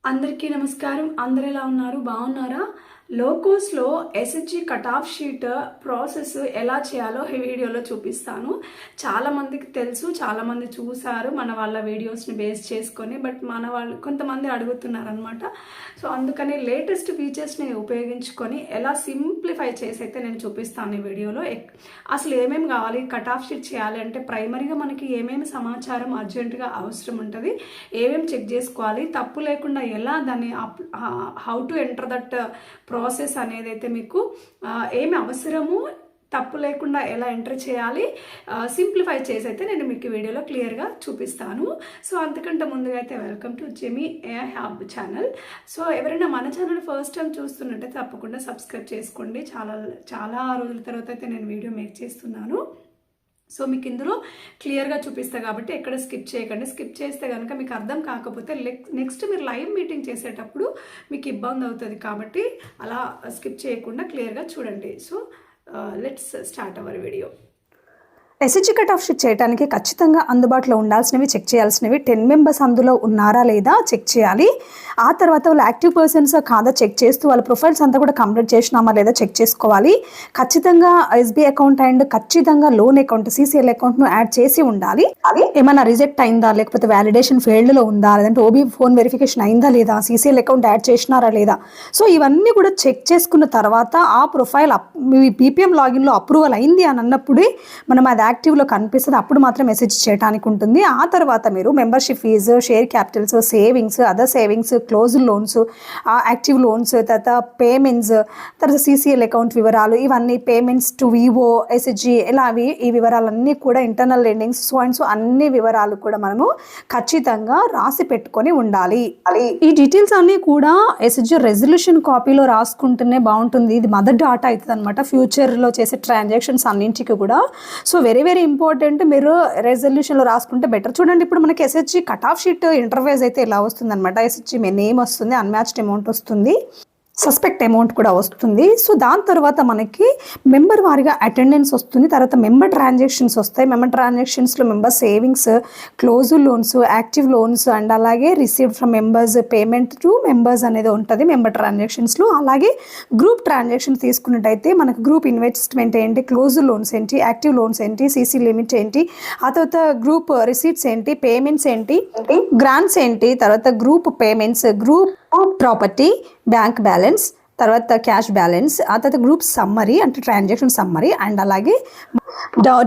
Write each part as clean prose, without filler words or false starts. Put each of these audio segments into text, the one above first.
అందరికీ నమస్కారం. అందరు ఎలా ఉన్నారు? బాగున్నారా? లోకోస్లో SHG cut off sheet process ఎలా చేయాలో ఈ వీడియోలో చూపిస్తాను. చాలామందికి తెలుసు, చాలామంది చూసారు మన వాళ్ళ వీడియోస్ని బేస్ చేసుకొని. బట్ మన వాళ్ళు కొంతమంది అడుగుతున్నారనమాట. సో అందుకని లేటెస్ట్ ఫీచర్స్ని ఉపయోగించుకొని ఎలా సింప్లిఫై చేసి అయితే నేను చూపిస్తాను ఈ వీడియోలో. అసలు ఏమేమి కావాలి కట్ ఆఫ్ షీట్ చేయాలి అంటే ప్రైమరీగా మనకి ఏమేమి సమాచారం అర్జెంటుగా అవసరం ఉంటుంది, ఏమేమి చెక్ చేసుకోవాలి, తప్పు లేకుండా ఎలా దాన్ని how to enter that process అనేది అయితే మీకు ఏమి అవసరము, తప్పు లేకుండా ఎలా ఎంటర్ చేయాలి, సింప్లిఫై చేసి అయితే నేను మీకు వీడియోలో క్లియర్గా చూపిస్తాను. సో అంతకంటే ముందుగా అయితే వెల్కమ్ టు జెమీ హ్యాబ్ ఛానల్. సో ఎవరైనా మన ఛానల్ ఫస్ట్ టైం చూస్తున్నట్టే తప్పకుండా సబ్స్క్రైబ్ చేసుకోండి. చాలా రోజుల తర్వాత అయితే నేను వీడియో మేక్ చేస్తున్నాను. సో మీకు ఇందులో క్లియర్గా చూపిస్తాను కాబట్టి ఎక్కడ స్కిప్ చేయకండి. స్కిప్ చేస్తే కనుక మీకు అర్థం కాకపోతే నెక్స్ట్ మీరు లైవ్ మీటింగ్ చేసేటప్పుడు మీకు ఇబ్బంది అవుతుంది కాబట్టి అలా స్కిప్ చేయకుండా క్లియర్గా చూడండి. So let's start our video. SHG cut off sheet చేయడానికి ఖచ్చితంగా అందుబాటులో ఉండాల్సినవి, చెక్ చేయాల్సినవి 10 మెంబర్స్ అందులో ఉన్నారా లేదా చెక్ చేయాలి. ఆ తర్వాత వాళ్ళు యాక్టివ్ పర్సన్స్ కాదా చెక్ చేస్తూ వాళ్ళ ప్రొఫైల్స్ అంతా కూడా కంప్లీట్ చేసినామా లేదా చెక్ చేసుకోవాలి. ఖచ్చితంగా ఎస్బీఐ అకౌంట్ అండ్ ఖచ్చితంగా లోన్ అకౌంట్ సిసిఎల్ అకౌంట్ను యాడ్ చేసి ఉండాలి. అది ఏమైనా రిజెక్ట్ అయిందా, లేకపోతే వ్యాలిడేషన్ ఫెయిల్డ్లో ఉందా, లేదంటే ఓబీ ఫోన్ వెరిఫికేషన్ అయిందా లేదా, సిసిఎల్ అకౌంట్ యాడ్ చేసినారా లేదా. సో ఇవన్నీ కూడా చెక్ చేసుకున్న తర్వాత ఆ ప్రొఫైల్ మీ పీపీఎం లాగిన్లో అప్రూవల్ అయింది అని అన్నప్పుడే మనం అది యాక్టివ్లో కనిపిస్తుంది. అప్పుడు మాత్రం మెసేజ్ చేయడానికి ఉంటుంది. ఆ తర్వాత మీరు membership fee, share capitals, savings, other savings, close loans, active loans, తర్వాత పేమెంట్స్, తర్వాత సిసిఎల్ అకౌంట్ వివరాలు, ఇవన్నీ పేమెంట్స్ టు వివో, ఎస్హెచ్జి ఇలా ఈ వివరాలన్నీ కూడా ఇంటర్నల్ లెండింగ్స్ సో అన్ని వివరాలు కూడా మనము ఖచ్చితంగా రాసి పెట్టుకొని ఉండాలి. ఈ డీటెయిల్స్ అన్నీ కూడా ఎస్హెచ్జి రెజల్యూషన్ కాపీలో రాసుకుంటేనే బాగుంటుంది. ఇది మదర్ డాటా అవుతుంది అనమాట ఫ్యూచర్లో చేసే ట్రాన్సాక్షన్స్ అన్నింటికి కూడా. So very important. మీరు రెజల్యూషన్లో రాసుకుంటే బెటర్. చూడండి, ఇప్పుడు మనకి SHG cut off sheet interface అయితే ఇలా వస్తుంది అనమాట. ఎస్హెచ్జి నేమ్ వస్తుంది, అన్మ్యాచ్డ్ అమౌంట్ వస్తుంది, సస్పెక్ట్ అమౌంట్ కూడా వస్తుంది. సో దాని తర్వాత మనకి మెంబర్ వారిగా అటెండెన్స్ వస్తుంది. తర్వాత మెంబర్ ట్రాన్సాక్షన్స్ వస్తాయి. మెంబర్ ట్రాన్సాక్షన్స్లో member savings, close loans, active loans and అలాగే received from members, payment to members అనేది ఉంటుంది మెంబర్ ట్రాన్సాక్షన్స్లో. అలాగే గ్రూప్ ట్రాన్సాక్షన్స్ తీసుకున్నట్టయితే మనకు గ్రూప్ ఇన్వెస్ట్మెంట్ ఏంటి, క్లోజ్ లోన్స్ ఏంటి, యాక్టివ్ లోన్స్ ఏంటి, సిసి లిమిట్ ఏంటి, ఆ తర్వాత గ్రూప్ రిసీట్స్ ఏంటి, పేమెంట్స్ ఏంటి, గ్రాంట్స్ ఏంటి, తర్వాత group payments, group property, bank balance, తర్వాత క్యాష్ బ్యాలెన్స్, ఆ తర్వాత గ్రూప్ సమ్మరీ అంటే ట్రాన్సాక్షన్ సమ్మరీ అండ్ అలాగే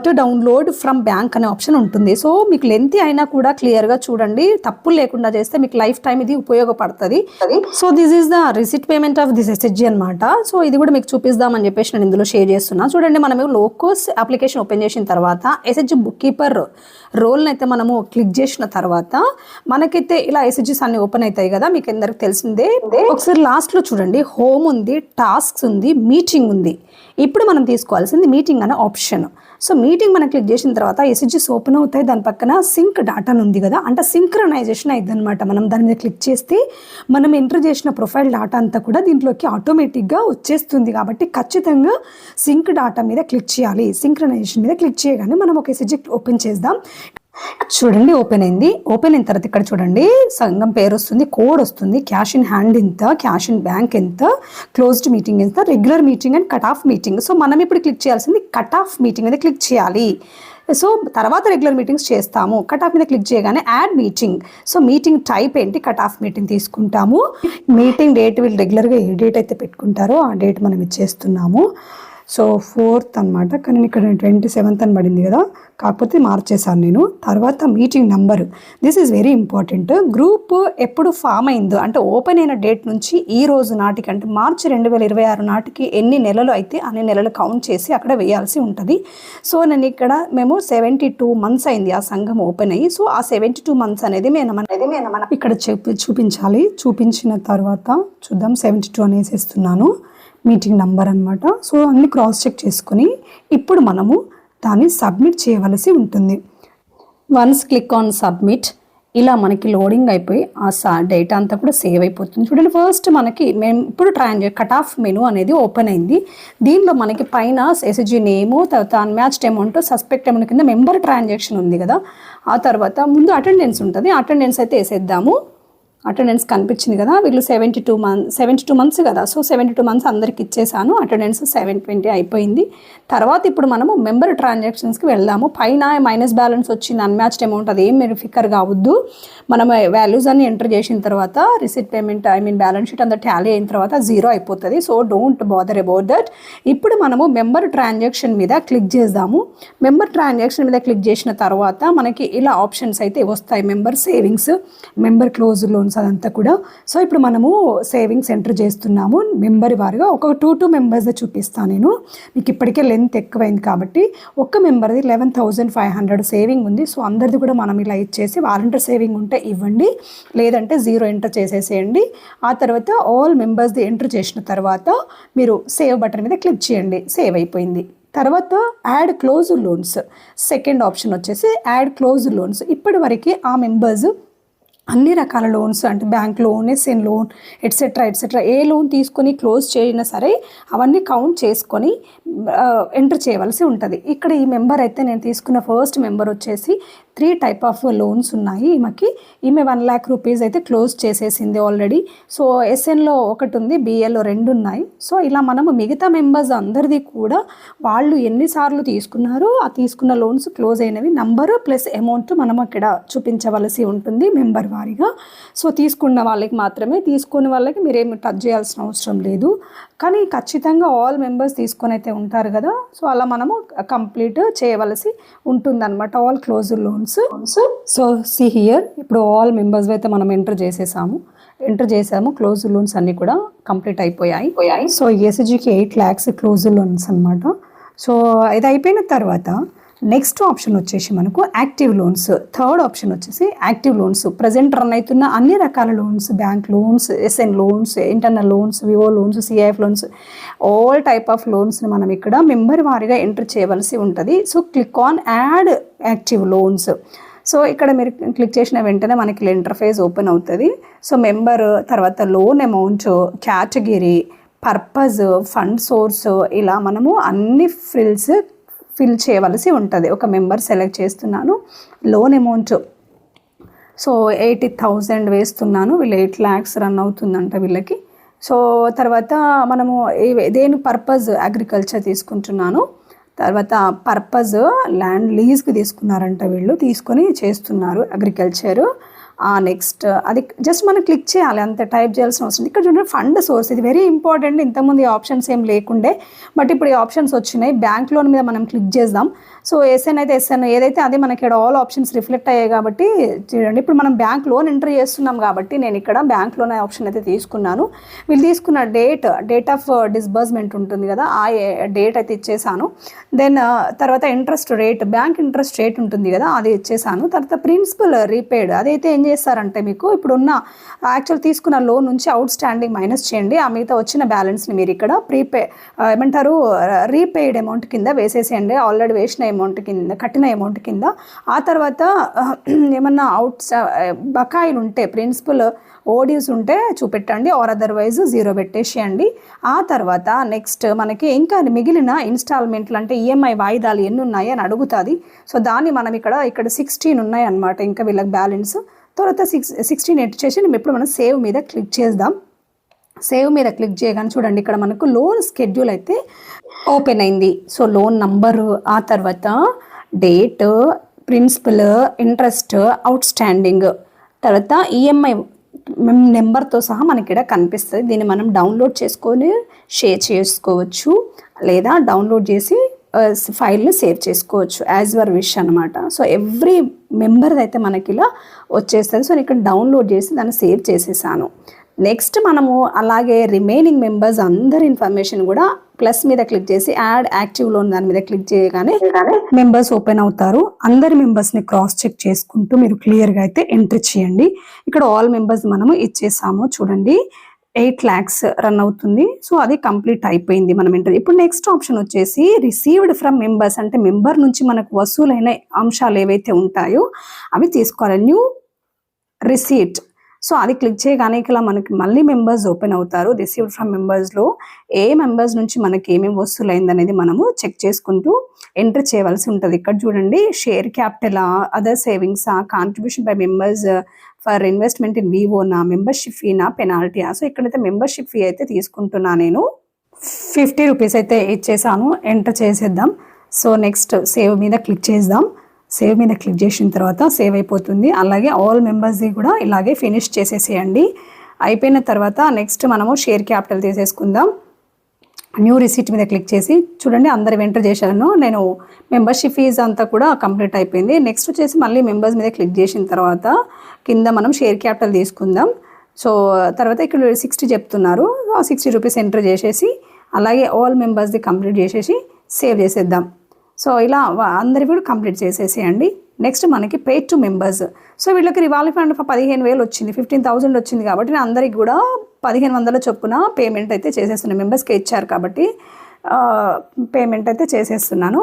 టు డౌన్లోడ్ ఫ్రమ్ బ్యాంక్ అనే ఆప్షన్ ఉంటుంది. సో మీకు లెంతీ అయినా కూడా క్లియర్గా చూడండి, తప్పులు లేకుండా చేస్తే మీకు లైఫ్ టైం ఇది ఉపయోగపడుతుంది. So this is the receipt payment of this SHG అనమాట. సో ఇది కూడా మీకు చూపిద్దామని చెప్పేసి నేను ఇందులో షేర్ చేస్తున్నా. చూడండి, మనము లోకోస్ అప్లికేషన్ ఓపెన్ చేసిన తర్వాత ఎస్హెచ్జి బుక్ కీపర్ రోల్ని అయితే మనము క్లిక్ చేసిన తర్వాత మనకైతే ఇలా ఎస్హెచ్జిస్ అన్ని ఓపెన్ అవుతాయి కదా, మీకు అందరికి తెలిసిందే. ఒకసారి లాస్ట్లో చూడండి, హోమ్ ఉంది, టాస్క్స్ ఉంది, మీటింగ్ ఉంది. ఇప్పుడు మనం తీసుకోవాల్సింది మీటింగ్ అనే ఆప్షన్. సో మీటింగ్ మనం క్లిక్ చేసిన తర్వాత ఎస్హెచ్జిస్ ఓపెన్ అవుతాయి. దాని పక్కన సింక్ డాటా ఉంది కదా, అంటే సింక్రనైజేషన్ అయింది అనమాట. మనం దాని మీద క్లిక్ చేస్తే మనం ఎంటర్ చేసిన ప్రొఫైల్ డాటా అంతా కూడా దీంట్లోకి ఆటోమేటిక్గా వచ్చేస్తుంది. కాబట్టి ఖచ్చితంగా సింక్ డాటా మీద క్లిక్ చేయాలి. సింక్రనైజేషన్ మీద క్లిక్ చేయగానే మనం ఒక ఎస్హెచ్జి ఓపెన్ చేద్దాం. చూడండి, ఓపెన్ అయింది. ఓపెన్ అయిన తర్వాత ఇక్కడ చూడండి, సంఘం పేరు వస్తుంది, కోడ్ వస్తుంది, క్యాష్ ఇన్ హ్యాండ్ ఎంత, క్యాష్ ఇన్ బ్యాంక్ ఎంత, క్లోజ్డ్ మీటింగ్ ఎంత, regular meeting and cut off meeting. So మనం ఇప్పుడు క్లిక్ చేయాల్సింది కట్ ఆఫ్ మీటింగ్ మీద క్లిక్ చేయాలి. సో తర్వాత రెగ్యులర్ మీటింగ్స్ చేస్తాము. కట్ ఆఫ్ మీద క్లిక్ చేయగానే add meeting. So meeting type ఏంటి, కట్ ఆఫ్ మీటింగ్ తీసుకుంటాము. మీటింగ్ డేట్ వీళ్ళు రెగ్యులర్గా ఏ డేట్ అయితే పెట్టుకుంటారో ఆ డేట్ మనం ఇచ్చేస్తున్నాము. సో 4th అనమాట, కానీ ఇక్కడ 27th అని పడింది కదా, కాకపోతే మార్చేసాను నేను. తర్వాత meeting number, this is very important. Group ఎప్పుడు ఫామ్ అయిందో అంటే ఓపెన్ అయిన డేట్ నుంచి ఈ రోజు నాటికి అంటే మార్చి 2026 నాటికి ఎన్ని నెలలు అయితే అన్ని నెలలు కౌంట్ చేసి అక్కడ వేయాల్సి ఉంటుంది. సో నేను ఇక్కడ మేము 72 months అయింది ఆ సంఘం ఓపెన్ అయ్యి. సో ఆ 72 months అనేది మనం ఇక్కడ చూపించాలి. చూపించిన తర్వాత చూద్దాం, 72 అనేసి ఇస్తున్నాను, మీటింగ్ నంబర్ అనమాట. సో అన్ని క్రాస్ చెక్ చేసుకుని ఇప్పుడు మనము దాన్ని సబ్మిట్ చేయవలసి ఉంటుంది. వన్స్ క్లిక్ ఆన్ సబ్మిట్, ఇలా మనకి లోడింగ్ అయిపోయి ఆ డేటా అంతా కూడా సేవ్ అయిపోతుంది. చూడండి, ఫస్ట్ మనకి మేము ఇప్పుడు కట్ ఆఫ్ మెనూ అనేది ఓపెన్ అయింది. దీనిలో మనకి పైన ఎస్హెచ్జి నేము, తర్వాత అన్మ్యాచ్డ్ అమౌంట్, సస్పెక్ట్ అమౌంట్ కింద మెంబర్ ట్రాన్సాక్షన్ ఉంది కదా. ఆ తర్వాత ముందు అటెండెన్స్ ఉంటుంది, అటెండెన్స్ అయితే వేసేద్దాము. అటెండెన్స్ కనిపించింది కదా, వీళ్ళు 72 మంత్స్ కదా, సో 72 మంత్స్ అందరికి ఇచ్చేసాను. అటెండెన్స్ 720 అయిపోయింది. తర్వాత ఇప్పుడు మనము మెంబర్ ట్రాన్సాక్షన్స్కి వెళ్దాము. పైన మైనస్ బ్యాలెన్స్ వచ్చింది, అన్మ్యాచ్డ్ అమౌంట్, అది ఏం మీరు ఫికర్ కావద్దు. మనం వాల్యూస్ అన్ని ఎంటర్ చేసిన తర్వాత రిసిట్ పేమెంట్ బ్యాలెన్స్ షీట్ అంతా టాలీ అయిన తర్వాత 0 అయిపోతుంది. So don't bother about that. ఇప్పుడు మనము మెంబర్ ట్రాన్సాక్షన్ మీద క్లిక్ చేద్దాము. మెంబర్ ట్రాన్సాక్షన్ మీద క్లిక్ చేసిన తర్వాత మనకి ఇలా ఆప్షన్స్ అయితే వస్తాయి, member savings, member close loans, అదంతా కూడా. సో ఇప్పుడు మనము సేవింగ్స్ ఎంటర్ చేస్తున్నాము మెంబర్ వారిగా. ఒక 2 మెంబర్స్ చూపిస్తాను నేను, మీకు ఇప్పటికే లెంత్ ఎక్కువైంది కాబట్టి. ఒక్క మెంబర్ది 11,500 సేవింగ్ ఉంది. సో అందరిది కూడా మనం ఇలా ఇచ్చేసి వాలంటీర్ సేవింగ్ ఉంటే ఇవ్వండి, లేదంటే 0 ఎంటర్ చేసేసేయండి. ఆ తర్వాత ఆల్ మెంబర్స్ది ఎంటర్ చేసిన తర్వాత మీరు సేవ్ బటన్ మీద క్లిక్ చేయండి, సేవ్ అయిపోయింది. తర్వాత add close loans, second option వచ్చేసి యాడ్ క్లోజ్ లోన్స్. ఇప్పటి వరకు ఆ మెంబర్స్ అన్ని రకాల లోన్స్ అంటే bank loan, SN loan, etcetera ఏ లోన్ తీసుకొని క్లోజ్ చేసినా సరే అవన్నీ కౌంట్ చేసుకొని ఎంటర్ చేయవలసి ఉంటుంది. ఇక్కడ ఈ మెంబర్ అయితే నేను తీసుకున్న ఫస్ట్ మెంబర్ వచ్చేసి 3 టైప్ ఆఫ్ లోన్స్ ఉన్నాయి. ఈమె 1 lakh రూపీస్ అయితే క్లోజ్ చేసేసింది ఆల్రెడీ. సో ఎస్ఎన్లో ఒకటి ఉంది, బిఎల్లో 2 ఉన్నాయి. సో ఇలా మనము మిగతా మెంబర్స్ అందరిది కూడా వాళ్ళు ఎన్నిసార్లు తీసుకున్నారో ఆ తీసుకున్న లోన్స్ క్లోజ్ అయినవి నంబరు ప్లస్ అమౌంట్ మనం అక్కడ చూపించవలసి ఉంటుంది మెంబర్ వారిగా. సో తీసుకున్న వాళ్ళకి మాత్రమే, తీసుకున్న వాళ్ళకి మీరేమి టచ్ చేయాల్సిన అవసరం లేదు. కానీ ఖచ్చితంగా ఆల్ మెంబర్స్ తీసుకొని అయితే ఉంటారు కదా, సో అలా మనము కంప్లీట్ చేయవలసి ఉంటుందన్నమాట all close loans. So see here, ఇప్పుడు ఆల్ మెంబర్స్ అయితే మనం ఎంటర్ చేసాము. క్లోజ్ లోన్స్ అన్నీ కూడా కంప్లీట్ అయిపోయాయి. సో ఎస్జికి 8 lakhs క్లోజ్ లోన్స్ అనమాట. సో ఇది అయిపోయిన తర్వాత నెక్స్ట్ ఆప్షన్ వచ్చేసి మనకు యాక్టివ్ లోన్స్. థర్డ్ ఆప్షన్ వచ్చేసి యాక్టివ్ లోన్స్, ప్రజెంట్ రన్ అవుతున్న అన్ని రకాల loans, bank loans, SN loans, internal loans, VO loans, CIF loans, all type of లోన్స్ని మనం ఇక్కడ మెంబర్ వారిగా ఎంటర్ చేయవలసి ఉంటుంది. So click on add active loans. So ఇక్కడ మీరు క్లిక్ చేసిన వెంటనే మనకి ఇంటర్ఫేస్ ఓపెన్ అవుతుంది. సో మెంబర్, తర్వాత loan amount, category, purpose, fund source, ఇలా మనము అన్ని ఫిల్ చేయవలసి ఉంటుంది. ఒక మెంబర్ సెలెక్ట్ చేస్తున్నాను. లోన్ అమౌంట్ సో 80,000 వేస్తున్నాను. వీళ్ళు 8 lakhs రన్ అవుతుందంట వీళ్ళకి. సో తర్వాత మనము దేని పర్పస్ అగ్రికల్చర్ తీసుకుంటున్నాను. తర్వాత పర్పస్ ల్యాండ్ లీజ్కి తీసుకున్నారంట వీళ్ళు, తీసుకొని చేస్తున్నారు అగ్రికల్చర్. నెక్స్ట్ అది జస్ట్ మనం క్లిక్ చేయాలి, అంత టైప్ చేయాల్సిన అవసరం. ఇక్కడ చూడండి ఫండ్ సోర్స్, ఇది వెరీ ఇంపార్టెంట్. ఇంతకుముందు ఈ ఆప్షన్స్ ఏం లేకుండే, బట్ ఇప్పుడు ఈ ఆప్షన్స్ వచ్చినాయి. బ్యాంక్ లోన్ మీద మనం క్లిక్ చేద్దాం. సో ఎస్ఎన్ అయితే ఎస్ఎన్ ఏదైతే అదే మనకి ఇక్కడ ఆల్ ఆప్షన్స్ రిఫ్లెక్ట్ అయ్యాయి కాబట్టి చూడండి. ఇప్పుడు మనం బ్యాంక్ లోన్ ఎంటర్ చేస్తున్నాం కాబట్టి నేను ఇక్కడ బ్యాంక్ లోన్ ఆప్షన్ అయితే తీసుకున్నాను. వీళ్ళు తీసుకున్న డేట్ ఆఫ్ డిస్బర్స్మెంట్ ఉంటుంది కదా, ఆ డేట్ అయితే ఇచ్చేసాను. దెన్ తర్వాత interest rate, bank interest rate ఉంటుంది కదా, అది ఇచ్చేసాను. తర్వాత ప్రిన్సిపల్ రీపేడ్, అదైతే ఏం చేస్తారంటే మీకు ఇప్పుడున్న యాక్చువల్ తీసుకున్న లోన్ నుంచి అవుట్ స్టాండింగ్ మైనస్ చేయండి. ఆ మిగతా వచ్చిన బ్యాలెన్స్ని మీరు ఇక్కడ రీపేయిడ్ అమౌంట్ కింద వేసేసేయండి, ఆల్రెడీ వేసిన అమౌంట్ కింద, కట్టిన అమౌంట్ కింద. ఆ తర్వాత ఏమన్నా బకాయిలు ఉంటే, ప్రిన్సిపల్ ఓడ్యూస్ ఉంటే చూపెట్టండి, ఆర్ అదర్వైజ్ 0 పెట్టేసేయండి. ఆ తర్వాత నెక్స్ట్ మనకి ఇంకా మిగిలిన ఇన్స్టాల్మెంట్లు అంటే ఈఎంఐ వాయిదాలు ఎన్ని ఉన్నాయి అని అడుగుతుంది. సో దాన్ని మనం ఇక్కడ 16 ఉన్నాయి అన్నమాట ఇంకా వీళ్ళకి బ్యాలెన్స్. తర్వాత 16 ఎంటర్ చేసి ఇప్పుడు మనం సేవ్ మీద క్లిక్ చేద్దాం. సేవ్ మీద క్లిక్ చేయగానే చూడండి ఇక్కడ మనకు లోన్ స్కెడ్యూల్ అయితే ఓపెన్ అయింది. సో లోన్ నంబరు, ఆ తర్వాత date, principal, interest, outstanding, తర్వాత ఈఎంఐ నెంబర్తో సహా మనకి ఇక్కడ కనిపిస్తుంది. దీన్ని మనం డౌన్లోడ్ చేసుకొని షేర్ చేసుకోవచ్చు, లేదా డౌన్లోడ్ చేసి ఫైల్ని సేవ్ చేసుకోవచ్చు, యాజ్ యువర్ విష్ అనమాట. సో ఎవ్రీ మెంబర్ది అయితే మనకి ఇలా వచ్చేస్తుంది. సో నేను ఇక్కడ డౌన్లోడ్ చేసి దాన్ని సేవ్ చేసేసాను. నెక్స్ట్ మనము అలాగే రిమైనింగ్ మెంబర్స్ అందరి ఇన్ఫర్మేషన్ కూడా ప్లస్ మీద క్లిక్ చేసి యాడ్ యాక్టివ్ లోన్ దాని మీద క్లిక్ చేయగానే మెంబర్స్ ఓపెన్ అవుతారు. అందరి మెంబర్స్ని క్రాస్ చెక్ చేసుకుంటూ మీరు క్లియర్గా అయితే ఎంట్రీ చేయండి. ఇక్కడ ఆల్ మెంబర్స్ మనము ఇచ్చేసాము. చూడండి 8 lakhs రన్ అవుతుంది. సో అది కంప్లీట్ అయిపోయింది మనం ఎంటర్. ఇప్పుడు నెక్స్ట్ ఆప్షన్ వచ్చేసి రిసీవ్డ్ ఫ్రమ్ మెంబర్స్, అంటే మెంబర్ నుంచి మనకు వసూలైన అంశాలు ఏవైతే ఉంటాయో అవి తీసుకోవాలి. న్యూ రిసీట్, సో అది క్లిక్ చేయగానే ఇలా మనకి మళ్ళీ మెంబర్స్ ఓపెన్ అవుతారు. రిసీవ్డ్ ఫ్రమ్ మెంబర్స్లో ఏ మెంబర్స్ నుంచి మనకి ఏమేమి వస్తువులు అయింది అనేది మనము చెక్ చేసుకుంటూ ఎంటర్ చేయవలసి ఉంటుంది. ఇక్కడ చూడండి share capital, other savings, contribution by members, for investment in Vivo నా మెంబర్షిప్ ఫీ నా పెనాల్టీయా. సో ఇక్కడైతే మెంబర్షిప్ ఫీ అయితే తీసుకుంటున్నా నేను 50 రూపీస్ అయితే ఇచ్చేసాను. ఎంటర్ చేసేద్దాం. సో నెక్స్ట్ సేవ్ మీద క్లిక్ చేద్దాం. సేవ్ మీద క్లిక్ చేసిన తర్వాత సేవ్ అయిపోతుంది. అలాగే ఆల్ మెంబర్స్ది కూడా ఇలాగే ఫినిష్ చేసేసేయండి. అయిపోయిన తర్వాత నెక్స్ట్ మనము షేర్ క్యాపిటల్ తీసేసుకుందాం. న్యూ రిసీట్ మీద క్లిక్ చేసి చూడండి అందరు ఎంటర్ చేశాను నేను. మెంబర్షిప్ ఫీజ్ అంతా కూడా కంప్లీట్ అయిపోయింది. నెక్స్ట్ వచ్చేసి మళ్ళీ మెంబర్స్ మీద క్లిక్ చేసిన తర్వాత కింద మనం షేర్ క్యాపిటల్ తీసుకుందాం. సో తర్వాత ఇక్కడ 60 చెప్తున్నారు. 60 రూపీస్ ఎంటర్ చేసేసి అలాగే ఆల్ మెంబర్స్ది కంప్లీట్ చేసేసి సేవ్ చేసేద్దాం. సో ఇలా అందరివి కూడా కంప్లీట్ చేసేసేయండి. నెక్స్ట్ మనకి పే టు మెంబర్స్. సో వీళ్ళకి రివాల్వింగ్ ఫండ్ 15,000 వచ్చింది, 15,000 వచ్చింది కాబట్టి నేను అందరికి కూడా 1,500 చొప్పున పేమెంట్ అయితే చేసేస్తున్నాను. మెంబర్స్కి ఇచ్చారు కాబట్టి పేమెంట్ అయితే చేసేస్తున్నాను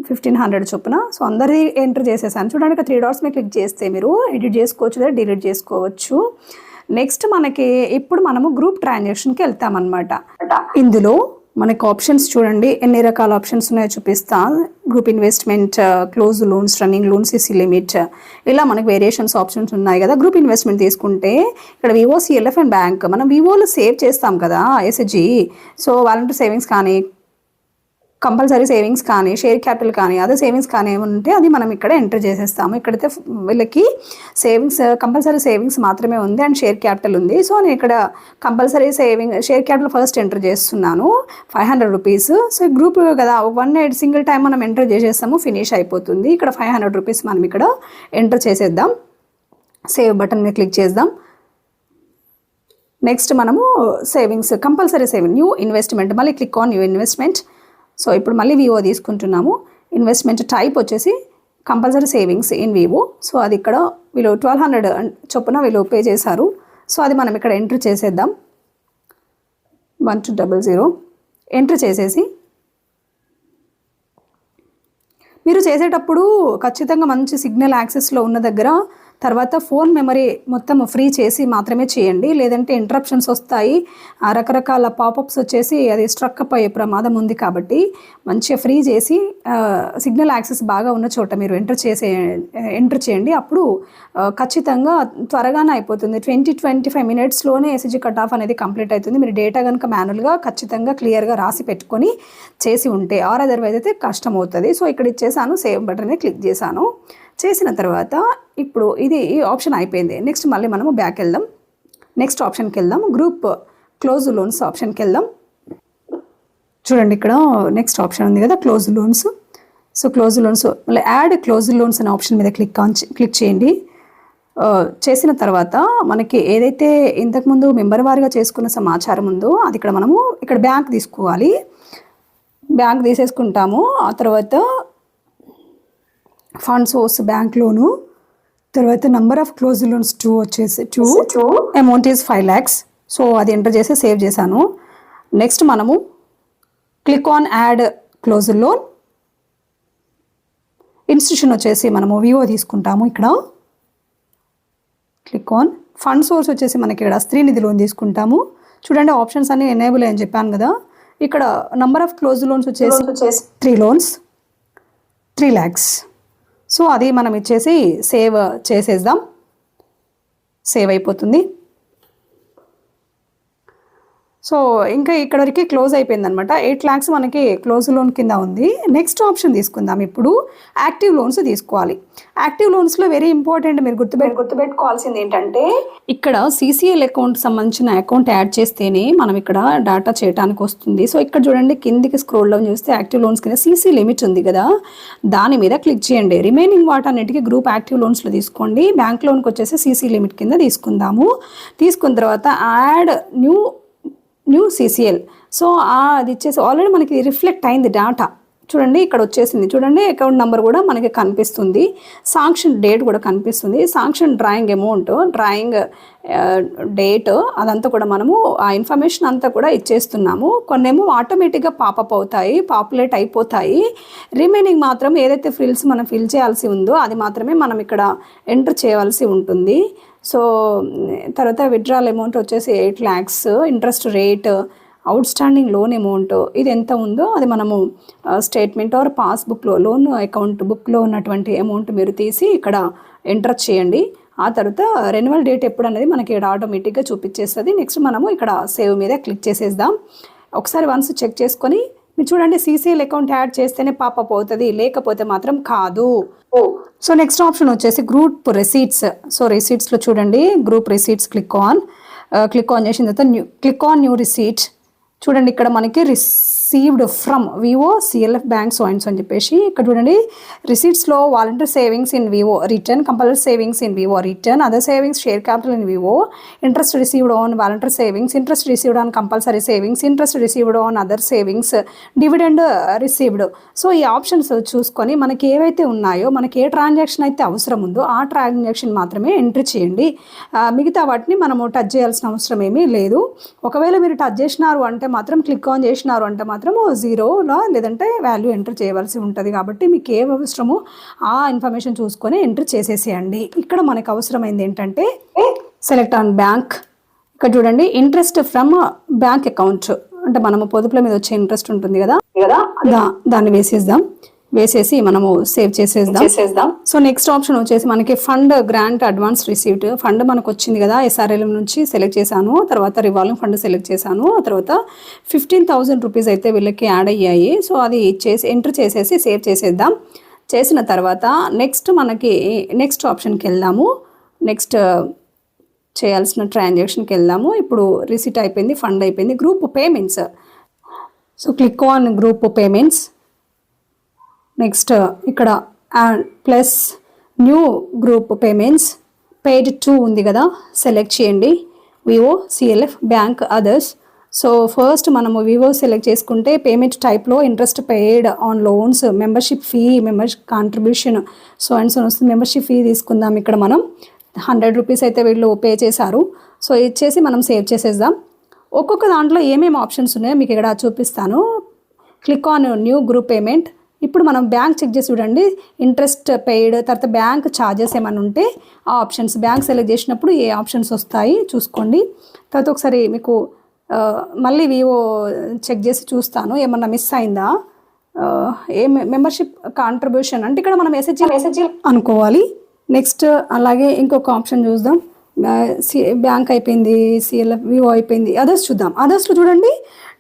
1,500 చొప్పున. సో అందరిది ఎంటర్ చేసేసాను. చూడండి ఇక్కడ 3 డాట్స్ మీద క్లిక్ చేస్తే మీరు ఎడిట్ చేసుకోవచ్చు లేదా డిలీట్ చేసుకోవచ్చు. నెక్స్ట్ మనకి ఇప్పుడు మనము గ్రూప్ ట్రాన్సాక్షన్కి వెళ్తామన్నమాట. ఇందులో మనకి ఆప్షన్స్ చూడండి ఎన్ని రకాల ఆప్షన్స్ ఉన్నాయో చూపిస్తా. Group investment, close loans, running loans, CC limit, ఇలా మనకి వేరియేషన్స్ ఆప్షన్స్ ఉన్నాయి కదా. గ్రూప్ ఇన్వెస్ట్మెంట్ తీసుకుంటే ఇక్కడ వివో, సిఎల్ఎఫ్ అండ్ బ్యాంక్. మనం వివోలో సేవ్ చేస్తాం కదా ఎస్హెచ్జి. సో వాలంటీర్ సేవింగ్స్ కానీ, కంపల్సరీ సేవింగ్స్ కానీ, షేర్ క్యాపిటల్ కానీ, అదే సేవింగ్స్ కానీ ఏమంటే అది మనం ఇక్కడ ఎంటర్ చేసేస్తాము. ఇక్కడైతే వీళ్ళకి సేవింగ్స్, కంపల్సరీ సేవింగ్స్ మాత్రమే ఉంది అండ్ షేర్ క్యాపిటల్ ఉంది. సో నేను ఇక్కడ compulsory share capital first enter చేస్తున్నాను 500 రూపీస్. సో గ్రూప్ కదా, 1 సింగిల్ టైం మనం ఎంటర్ చేసేస్తాము, ఫినిష్ అయిపోతుంది. ఇక్కడ 500 రూపీస్ మనం ఇక్కడ ఎంటర్ చేసేద్దాం. సేవ్ బటన్ మీద క్లిక్ చేద్దాం. నెక్స్ట్ మనము savings, compulsory saving, new investment, మళ్ళీ click on new investment. So ఇప్పుడు మళ్ళీ వివో తీసుకుంటున్నాము. ఇన్వెస్ట్మెంట్ టైప్ వచ్చేసి compulsory savings in VO. So అది ఇక్కడ వీళ్ళు 1,200 చొప్పున వీళ్ళు పే చేశారు. సో అది మనం ఇక్కడ ఎంటర్ చేసేద్దాం. 1200 ఎంటర్ చేసేసి మీరు చేసేటప్పుడు ఖచ్చితంగా మంచి సిగ్నల్ యాక్సెస్లో ఉన్న దగ్గర తర్వాత ఫోన్ మెమరీ మొత్తం ఫ్రీ చేసి మాత్రమే చేయండి. లేదంటే ఇంటరప్షన్స్ వస్తాయి, రకరకాల పాపప్స్ వచ్చేసి అది స్ట్రక్ అప్ అయ్యే ప్రమాదం ఉంది. కాబట్టి మంచిగా ఫ్రీ చేసి సిగ్నల్ యాక్సెస్ బాగా ఉన్న చోట మీరు ఎంటర్ చేయండి. అప్పుడు ఖచ్చితంగా త్వరగానే అయిపోతుంది. 20-25 మినిట్స్లోనే ఎస్హెచ్జి కట్ ఆఫ్ అనేది కంప్లీట్ అవుతుంది. మీరు డేటా కనుక మాన్యువల్గా ఖచ్చితంగా క్లియర్గా రాసి పెట్టుకొని చేసి ఉంటే, ఆర్ అదర్వైజ్ అయితే కష్టం అవుతుంది. సో ఇక్కడ ఇచ్చేసాను, సేవ్ బటన్ క్లిక్ చేశాను. చేసిన తర్వాత ఇప్పుడు ఇది ఈ ఆప్షన్ అయిపోయింది. నెక్స్ట్ మళ్ళీ మనము బ్యాక్ వెళ్దాం. నెక్స్ట్ ఆప్షన్కి వెళ్దాం. గ్రూప్ క్లోజ్ లోన్స్ ఆప్షన్కి వెళ్దాం. చూడండి ఇక్కడ నెక్స్ట్ ఆప్షన్ ఉంది కదా, close loans. So close loans మళ్ళీ యాడ్ క్లోజ్ లోన్స్ అనే ఆప్షన్ మీద క్లిక్ చేయండి. చేసిన తర్వాత మనకి ఏదైతే ఇంతకుముందు మెంబర్ వారిగా చేసుకున్న సమాచారం ఉందో అది ఇక్కడ మనము ఇక్కడ బ్యాంక్ తీసుకోవాలి. బ్యాంక్ తీసేసుకుంటాము. ఆ తర్వాత ఫండ్ సోర్స్ బ్యాంక్ లోను, తర్వాత నెంబర్ ఆఫ్ క్లోజ్ లోన్స్ 2 వచ్చేసి 2, అమౌంట్ ఈజ్ 5 lakhs. సో అది ఎంటర్ చేసి సేవ్ చేశాను. నెక్స్ట్ మనము click on add close loan. Institution వచ్చేసి మనము వివో తీసుకుంటాము. ఇక్కడ క్లిక్ ఆన్ ఫండ్ సోర్స్ వచ్చేసి మనకి ఇక్కడ స్త్రీనిధి లోన్ తీసుకుంటాము. చూడండి ఆప్షన్స్ అన్ని ఎనేబుల్ అని చెప్పాను కదా. ఇక్కడ నంబర్ ఆఫ్ క్లోజ్ లోన్స్ వచ్చేసి 3 లోన్స్, 3 lakhs. సో అది మనం ఇచ్చేసి సేవ్ చేసేద్దాం. సేవ్ అయిపోతుంది. సో ఇంకా ఇక్కడ వరకు క్లోజ్ అయిపోయింది అనమాట. 8 lakhs మనకి క్లోజ్ లోన్ కింద ఉంది. నెక్స్ట్ ఆప్షన్ తీసుకుందాం. ఇప్పుడు యాక్టివ్ లోన్స్ తీసుకోవాలి. యాక్టివ్ లోన్స్లో వెరీ ఇంపార్టెంట్ మీరు గుర్తుపెట్టుకోవాల్సింది ఏంటంటే ఇక్కడ సిసిఎల్ అకౌంట్ సంబంధించిన అకౌంట్ యాడ్ చేస్తేనే మనం ఇక్కడ డేటా చేయడానికి వస్తుంది. సో ఇక్కడ చూడండి కిందికి స్క్రోల్ డౌన్ చేస్తే యాక్టివ్ లోన్స్ కింద సిసి లిమిట్ ఉంది కదా, దాని మీద క్లిక్ చేయండి. రిమైనింగ్ వాటన్నిటికీ గ్రూప్ యాక్టివ్ లోన్స్లో తీసుకోండి. బ్యాంక్ లోన్కి వచ్చేసి సిసి లిమిట్ కింద తీసుకుందాము. తీసుకున్న తర్వాత యాడ్ న్యూ సిసిఎల్. సో అది ఇచ్చేసి ఆల్రెడీ మనకి రిఫ్లెక్ట్ అయింది డేటా. చూడండి ఇక్కడ వచ్చేసింది. చూడండి అకౌంట్ నెంబర్ కూడా మనకి కనిపిస్తుంది, శాంక్షన్ డేట్ కూడా కనిపిస్తుంది, sanction drawing amount, drawing date, అదంతా కూడా మనము ఆ ఇన్ఫర్మేషన్ అంతా కూడా ఇచ్చేస్తున్నాము. కొన్నేమో ఆటోమేటిక్గా పాపప్ అవుతాయి, పాపులేట్ అయిపోతాయి. రిమైనింగ్ మాత్రం ఏదైతే ఫీల్డ్స్ మనం ఫిల్ చేయాల్సి ఉందో అది మాత్రమే మనం ఇక్కడ ఎంటర్ చేయవలసి ఉంటుంది. సో తర్వాత విత్డ్రాల్ అమౌంట్ వచ్చేసి 8 lakhs, interest rate, out standing loan amount ఇది ఎంత ఉందో అది మనము స్టేట్మెంట్ ఆర్ పాస్బుక్లో లోన్ అకౌంట్ బుక్లో ఉన్నటువంటి అమౌంట్ మీరు తీసి ఇక్కడ ఎంటర్ చేయండి. ఆ తర్వాత రెన్యువల్ డేట్ ఎప్పుడు అనేది మనకి ఇక్కడ ఆటోమేటిక్గా చూపించేస్తుంది. నెక్స్ట్ మనము ఇక్కడ సేవ్ మీద క్లిక్ చేసేద్దాం. ఒకసారి వన్స్ చెక్ చేసుకొని మీరు చూడండి, సీసీఎల్ అకౌంట్ యాడ్ చేస్తేనే పాపప్ అవుతుంది, లేకపోతే మాత్రం కాదు. సో నెక్స్ట్ ఆప్షన్ వచ్చేసి గ్రూప్ రిసీట్స్. సో రిసీట్స్లో చూడండి, గ్రూప్ రిసీట్స్ క్లిక్ ఆన్ చేసిన తర్వాత క్లిక్ ఆన్ న్యూ రిసీట్. చూడండి ఇక్కడ మనకి received from VO CLF bank so and so అని చెప్పేసి ఇక్కడ చూడండి, రిసీట్స్లో volunteer savings in VO return, compulsory savings in VO return, other savings share capital in VO, interest received on volunteer savings, interest received on compulsory savings, interest received on other savings, dividend received. So ఈ options చూసుకొని మనకి ఏవైతే ఉన్నాయో, మనకి ఏ transaction అయితే అవసరం ఉందో ఆ ట్రాన్సాక్షన్ మాత్రమే ఎంట్రీ చేయండి. మిగతా వాటిని మనము టచ్ చేయాల్సిన అవసరం ఏమీ లేదు. ఒకవేళ మీరు టచ్ చేసినారు అంటే మాత్రం, క్లిక్ ఆన్ చేసినారు అంటే మాత్రం జీరోలో లేదంటే వాల్యూ ఎంటర్ చేయవలసి ఉంటుంది. కాబట్టి మీకు ఏ అవసరమో ఆ ఇన్ఫర్మేషన్ చూసుకొని ఎంటర్ చేసేసేయండి. ఇక్కడ మనకు అవసరమైంది ఏంటంటే సెలెక్ట్ ఆన్ బ్యాంక్. ఇక్కడ చూడండి, ఇంట్రెస్ట్ ఫ్రమ్ బ్యాంక్ అకౌంట్ అంటే మనము పొదుపుల మీద వచ్చే ఇంట్రెస్ట్ ఉంటుంది కదా, దాన్ని వేసేసి మనము సేవ్ చేసేద్దాం. సో నెక్స్ట్ ఆప్షన్ వచ్చేసి మనకి fund grant advance received. Fund మనకు వచ్చింది కదా, ఎస్ఆర్ఎల్ నుంచి సెలెక్ట్ చేశాను, తర్వాత రివాల్వింగ్ ఫండ్ సెలెక్ట్ చేశాను, తర్వాత 15,000 రూపీస్ అయితే వీళ్ళకి యాడ్ అయ్యాయి. సో అది ఎంటర్ చేసేసి సేవ్ చేసేద్దాం. చేసిన తర్వాత నెక్స్ట్ ఆప్షన్కి వెళ్దాము. నెక్స్ట్ చేయాల్సిన ట్రాన్సాక్షన్కి వెళ్దాము. ఇప్పుడు రిసీట్ అయిపోయింది, ఫండ్ అయిపోయింది. Group payments. So click on group payments. Next ఇక్కడ plus new group payments paid to ఉంది కదా, సెలెక్ట్ చేయండి. VO CLF bank others. So first మనము వివో సెలెక్ట్ చేసుకుంటే పేమెంట్ టైప్లో interest paid on loans, membership fee, membership contribution so and so వస్తుంది. Membership fee తీసుకుందాం. ఇక్కడ మనం 100 రూపీస్ అయితే వీళ్ళు పే చేశారు. సో ఇచ్చేసి మనం సేవ్ చేసేద్దాం. ఒక్కొక్క దాంట్లో ఏమేమి ఆప్షన్స్ ఉన్నాయో మీకు ఇక్కడ చూపిస్తాను. Click on new group payment. ఇప్పుడు మనం బ్యాంక్ చెక్ చేసి చూడండి, ఇంట్రెస్ట్ పెయిడ్, తర్వాత బ్యాంక్ ఛార్జెస్ ఏమైనా ఉంటే ఆ ఆప్షన్స్ బ్యాంక్ సెలెక్ట్ చేసినప్పుడు ఏ ఆప్షన్స్ వస్తాయి చూసుకోండి. తర్వాత ఒకసారి మీకు మళ్ళీ వివో చెక్ చేసి చూస్తాను ఏమన్నా మిస్ అయిందా. ఏ మెంబర్షిప్ కాంట్రిబ్యూషన్ అంటే ఇక్కడ మనం ఎస్హెచ్జి అనుకోవాలి. నెక్స్ట్ అలాగే ఇంకొక ఆప్షన్ చూద్దాం. బ్యాంక్ అయిపోయింది, సిఎల్ఎఫ్ వివో అయిపోయింది. అదర్స్ చూద్దాం. అదర్స్లో చూడండి,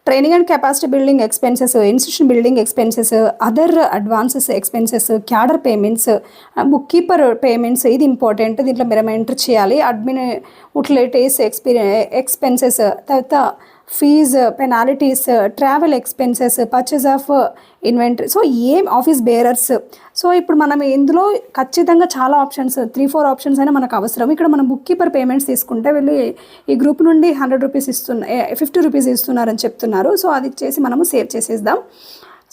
training and capacity building expenses, institution building expenses, other advances expenses, cadre payments, book keeper payments. ఇది ఇంపార్టెంట్, దీంట్లో మీరు ఎంటర్ చేయాలి. అడ్మిన్ యూటిలిటీస్ ఎక్స్పెన్సెస్, తర్వాత fees, penalties, travel expenses, purchase of inventory, so ఏం ఆఫీస్ బేరర్స్. సో ఇప్పుడు మనం ఇందులో ఖచ్చితంగా చాలా ఆప్షన్స్ 3-4 ఆప్షన్స్ అయినా మనకు అవసరం. ఇక్కడ మనం బుక్ కీపర్ పేమెంట్స్ తీసుకుంటే వీళ్ళు ఈ గ్రూప్ నుండి 100 రూపీస్ 50 రూపీస్ ఇస్తున్నారని చెప్తున్నారు. సో అది చేసి మనము సేవ్ చేసేద్దాం.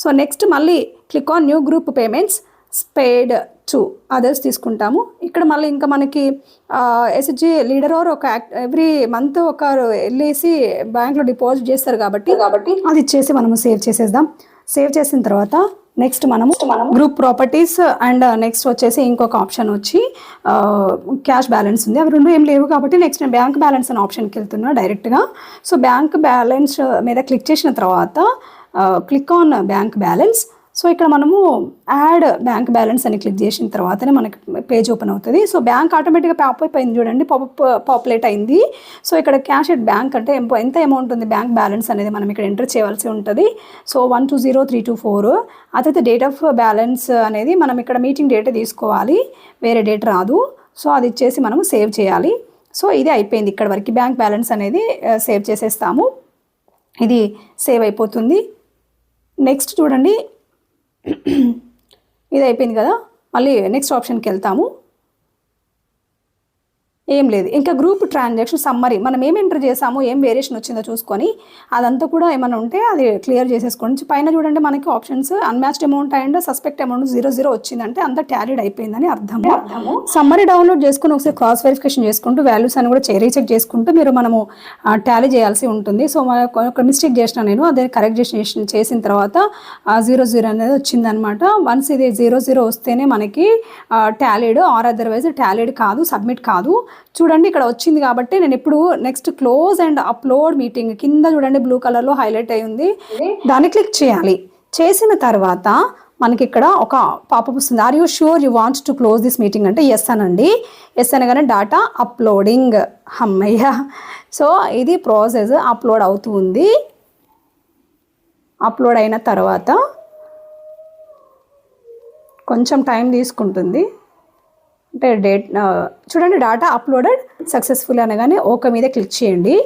సో నెక్స్ట్ మళ్ళీ click on new group payments paid to others తీసుకుంటాము. ఇక్కడ మళ్ళీ ఇంకా మనకి ఎస్హెచ్జి లీడర్ ఆర్ ఒక ఎవ్రీ మంత్ ఒకరు వెళ్ళేసి బ్యాంక్లో డిపాజిట్ చేస్తారు కాబట్టి అది ఇచ్చేసి మనము సేవ్ చేసేద్దాం. సేవ్ చేసిన తర్వాత నెక్స్ట్ మనము గ్రూప్ ప్రాపర్టీస్ అండ్ నెక్స్ట్ వచ్చేసి ఇంకొక ఆప్షన్ వచ్చి క్యాష్ బ్యాలెన్స్ ఉంది. అవి రెండు ఏం లేవు కాబట్టి నెక్స్ట్ నేను బ్యాంక్ బ్యాలెన్స్ అనే ఆప్షన్కి వెళ్తున్నా డైరెక్ట్గా. సో బ్యాంక్ బ్యాలెన్స్ మీద క్లిక్ చేసిన తర్వాత click on bank balance. So ఇక్కడ మనము యాడ్ బ్యాంక్ బ్యాలెన్స్ అని క్లిక్ చేసిన తర్వాతనే మనకి పేజ్ ఓపెన్ అవుతుంది. సో బ్యాంక్ ఆటోమేటిక్గా పాపప్ అయింది చూడండి, పాపులేట్ అయింది. సో ఇక్కడ క్యాష్ ఎట్ బ్యాంక్ అంటే ఎంత అమౌంట్ ఉంది బ్యాంక్ బ్యాలెన్స్ అనేది మనం ఇక్కడ ఎంటర్ చేయవలసి ఉంటుంది. సో 120324. అదైతే డేట్ ఆఫ్ బ్యాలెన్స్ అనేది మనం ఇక్కడ మీటింగ్ డేట్ తీసుకోవాలి, వేరే డేట్ రాదు. సో అది ఇచ్చేసి మనము సేవ్ చేయాలి. సో ఇది అయిపోయింది, ఇక్కడ వరకు బ్యాంక్ బ్యాలెన్స్ అనేది సేవ్ చేసేస్తాము. ఇది సేవ్ అయిపోతుంది. నెక్స్ట్ చూడండి, ఇది అయిపోయింది కదా, మళ్ళీ నెక్స్ట్ ఆప్షన్కి వెళ్తాము. ఏం లేదు, ఇంకా గ్రూప్ ట్రాన్సాక్షన్ సమ్మరీ మనం ఏం ఎంటర్ చేసామో ఏం వేరియేషన్ వచ్చిందో చూసుకొని అదంతా కూడా ఏమైనా ఉంటే అది క్లియర్ చేసేసుకోండి. పైన చూడండి మనకి options unmatched amount and suspect amount 00 వచ్చిందంటే అంతా టాలీడ్ అయిపోయిందని అర్థము. సమ్మరీ డౌన్లోడ్ చేసుకుని ఒకసారి క్రాస్ వెరిఫికేషన్ చేసుకుంటూ వాల్యూస్ అని కూడా రీచెక్ చేసుకుంటూ మనము టాలీ చేయాల్సి ఉంటుంది. సో ఒక మిస్టేక్ చేసిన నేను అదే కరెక్ట్ చేసిన తర్వాత 00 అనేది వచ్చిందనమాట. వన్స్ ఇది 00 వస్తేనే మనకి టాలీడ్, ఆర్ అదర్వైజ్ టాలీడ్ కాదు, సబ్మిట్ కాదు. చూడండి ఇక్కడ వచ్చింది కాబట్టి నేను ఇప్పుడు next close and upload meeting కింద చూడండి బ్లూ కలర్లో హైలైట్ అయి ఉంది, దాన్ని క్లిక్ చేయాలి. చేసిన తర్వాత మనకి ఇక్కడ ఒక పాపప్ వస్తుంది. Are you sure you want to close this meeting అంటే ఎస్ అనండి. ఎస్ అనగానే డాటా అప్లోడింగ్. అమ్మయ్య. సో ఇది ప్రాసెస్ అప్లోడ్ అవుతూ ఉంది. అప్లోడ్ అయిన తర్వాత కొంచెం టైం తీసుకుంటుంది. అంటే చూడండి డాటా అప్లోడెడ్ సక్సెస్ఫుల్ అనగానే ఓకే మీద క్లిక్ చేయండి.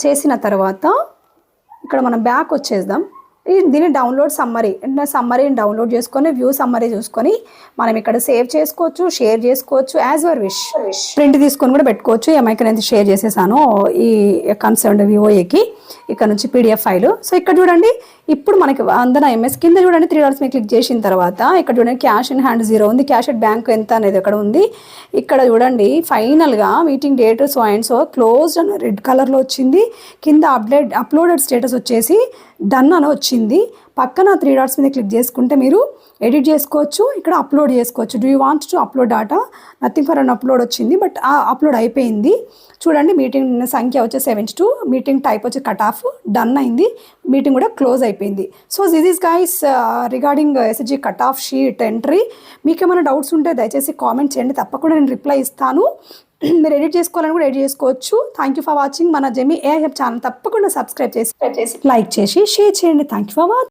చేసిన తర్వాత ఇక్కడ మనం బ్యాక్ వచ్చేద్దాం. దీన్ని డౌన్లోడ్ సమ్మరీని డౌన్లోడ్ చేసుకొని వ్యూ సమ్మరీ చూసుకొని మనం ఇక్కడ సేవ్ చేసుకోవచ్చు, షేర్ చేసుకోవచ్చు, యాజ్ యువర్ విష్. ప్రింట్ తీసుకొని కూడా పెట్టుకోవచ్చు. ఎంఐకి నేను షేర్ చేసేసాను ఈ కన్సర్న్డ్ విఓఏకి. ఇక్కడ నుంచి పీడిఎఫ్ ఫైల్. సో ఇక్కడ చూడండి ఇప్పుడు మనకి వందన ఎంఎస్ కింద చూడండి 3 డాట్స్ మీద క్లిక్ చేసిన తర్వాత ఇక్కడ చూడండి క్యాష్ ఇన్ హ్యాండ్ 0 ఉంది. క్యాష్ అట్ బ్యాంక్ ఎంత అనేది ఇక్కడ ఉంది. ఇక్కడ చూడండి ఫైనల్గా meeting date so and so closed అని రెడ్ కలర్లో వచ్చింది. కింద అప్లోడెడ్ స్టేటస్ వచ్చేసి డన్ అని వచ్చింది. పక్కన 3 డాట్స్ మీద క్లిక్ చేసుకుంటే మీరు ఎడిట్ చేసుకోవచ్చు, ఇక్కడ అప్లోడ్ చేసుకోవచ్చు. Do you want to upload data, nothing for an upload వచ్చింది, బట్ అప్లోడ్ అయిపోయింది. చూడండి మీటింగ్ సంఖ్య వచ్చి 72, మీటింగ్ టైప్ వచ్చి కట్ ఆఫ్, డన్ అయింది, మీటింగ్ కూడా క్లోజ్ అయిపోయింది. So this is guys regarding SHG cut off sheet entry. మీకు ఏమైనా డౌట్స్ ఉంటే దయచేసి కామెంట్ చేయండి, తప్పకుండా నేను రిప్లై ఇస్తాను. మీరు ఎడిట్ చేసుకోవాలని కూడా ఎడిట్ చేసుకోవచ్చు. Thank you for watching. మన జెమి AI హబ్ ఛానల్ తప్పకుండా సబ్స్క్రైబ్ చేసి లైక్ చేసి షేర్ చేయండి. Thank you for watching.